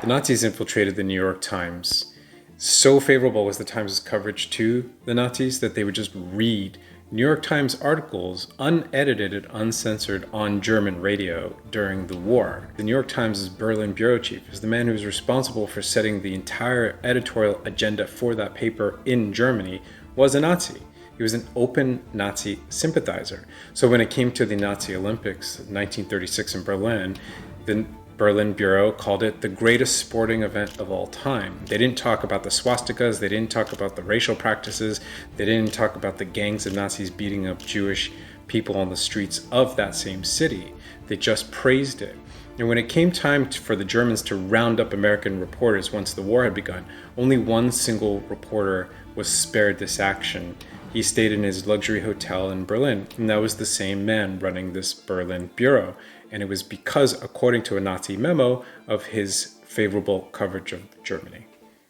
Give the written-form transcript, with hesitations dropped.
The Nazis infiltrated the New York Times. So favorable was the Times' coverage to the Nazis that they would just read New York Times articles, unedited and uncensored, on German radio during the war. The New York Times' Berlin bureau chief is the man who was responsible for setting the entire editorial agenda for that paper in Germany, was a Nazi. He was an open Nazi sympathizer. So when it came to the Nazi Olympics, 1936 in Berlin, the Berlin Bureau called it the greatest sporting event of all time. They didn't talk about the swastikas, they didn't talk about the racial practices, they didn't talk about the gangs of Nazis beating up Jewish people on the streets of that same city. They just praised it. And when it came time for the Germans to round up American reporters once the war had begun, only one single reporter was spared this action. He stayed in his luxury hotel in Berlin, and that was the same man running this Berlin bureau. And it was because, according to a Nazi memo, of his favorable coverage of Germany.